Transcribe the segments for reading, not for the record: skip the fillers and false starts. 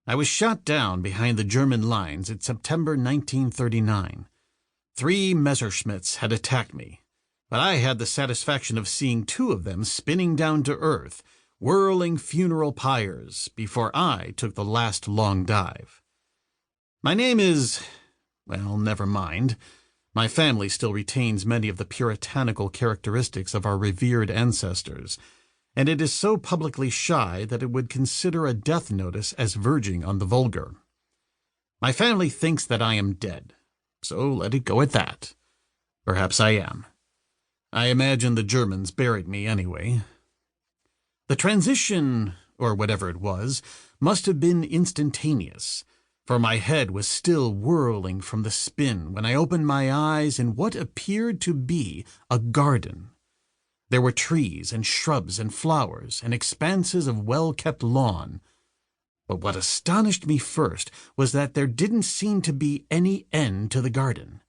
I was shot down behind the German lines in September 1939. 3 Messerschmitts had attacked me, but I had the satisfaction of seeing 2 of them spinning down to earth, whirling funeral pyres, before I took the last long dive. My name is... well, never mind. My family still retains many of the puritanical characteristics of our revered ancestors, and it is so publicly shy that it would consider a death notice as verging on the vulgar. My family thinks that I am dead, so let it go at that. Perhaps I am. I imagine the Germans buried me anyway. The transition, or whatever it was, must have been instantaneous, for my head was still whirling from the spin when I opened my eyes in what appeared to be a garden. There were trees and shrubs and flowers and expanses of well-kept lawn. But what astonished me first was that there didn't seem to be any end to the garden.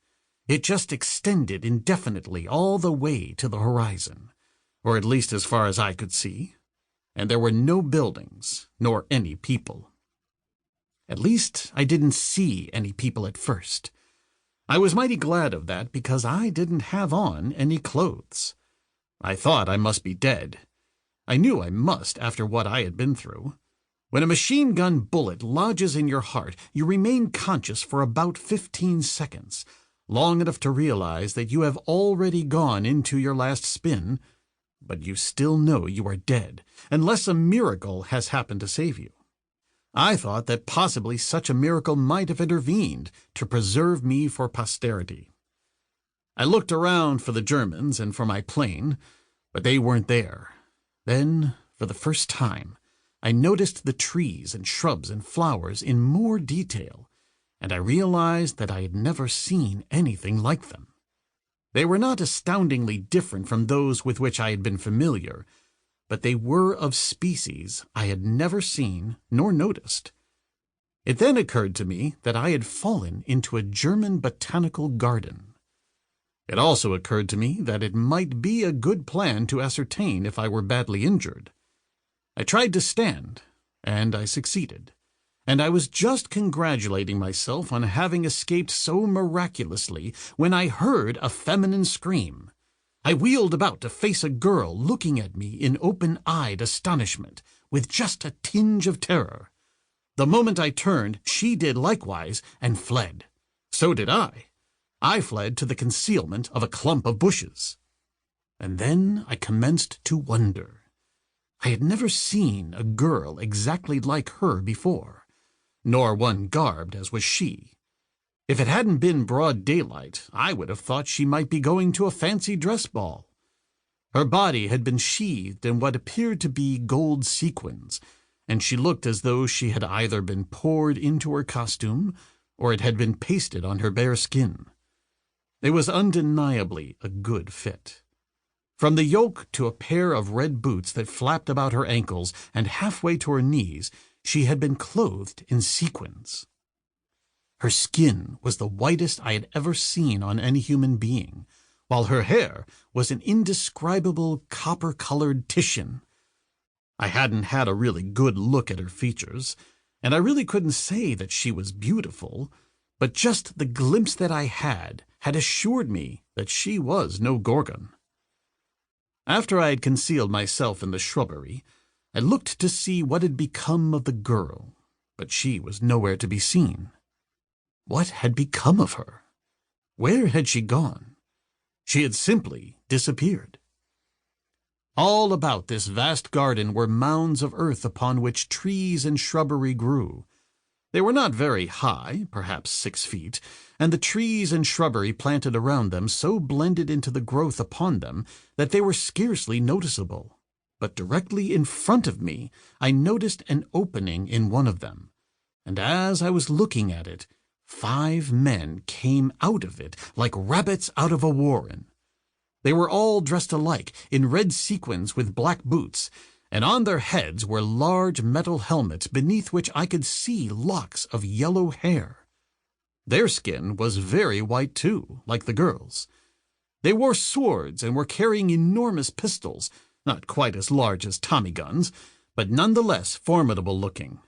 It just extended indefinitely all the way to the horizon, or at least as far as I could see, and there were no buildings, nor any people. At least I didn't see any people at first. I was mighty glad of that because I didn't have on any clothes. I thought I must be dead. I knew I must after what I had been through. When a machine gun bullet lodges in your heart, you remain conscious for about 15 seconds, long enough to realize that you have already gone into your last spin, but you still know you are dead, unless a miracle has happened to save you. I thought that possibly such a miracle might have intervened to preserve me for posterity. I looked around for the Germans and for my plane, but they weren't there. Then, for the first time, I noticed the trees and shrubs and flowers in more detail, and I realized that I had never seen anything like them. They were not astoundingly different from those with which I had been familiar, but they were of species I had never seen nor noticed. It then occurred to me that I had fallen into a German botanical garden. It also occurred to me that it might be a good plan to ascertain if I were badly injured. I tried to stand, and I succeeded, and I was just congratulating myself on having escaped so miraculously when I heard a feminine scream. I wheeled about to face a girl looking at me in open-eyed astonishment, with just a tinge of terror. The moment I turned, she did likewise and fled. So did I. I fled to the concealment of a clump of bushes. And then I commenced to wonder. I had never seen a girl exactly like her before, nor one garbed as was she. If it hadn't been broad daylight, I would have thought she might be going to a fancy dress ball. Her body had been sheathed in what appeared to be gold sequins, and she looked as though she had either been poured into her costume or it had been pasted on her bare skin. It was undeniably a good fit. From the yoke to a pair of red boots that flapped about her ankles and halfway to her knees, she had been clothed in sequins. Her skin was the whitest I had ever seen on any human being, while her hair was an indescribable copper-colored Titian. I hadn't had a really good look at her features, and I really couldn't say that she was beautiful, but just the glimpse that I had assured me that she was no Gorgon. After I had concealed myself in the shrubbery, I looked to see what had become of the girl, but she was nowhere to be seen. What had become of her? Where had she gone? She had simply disappeared. All about this vast garden were mounds of earth upon which trees and shrubbery grew. They were not very high, perhaps 6 feet, and the trees and shrubbery planted around them so blended into the growth upon them that they were scarcely noticeable. But directly in front of me I noticed an opening in one of them, and as I was looking at it, 5 men came out of it like rabbits out of a warren. They were all dressed alike, in red sequins with black boots, and on their heads were large metal helmets beneath which I could see locks of yellow hair. Their skin was very white too, like the girls. They wore swords and were carrying enormous pistols, not quite as large as Tommy guns, but nonetheless formidable looking.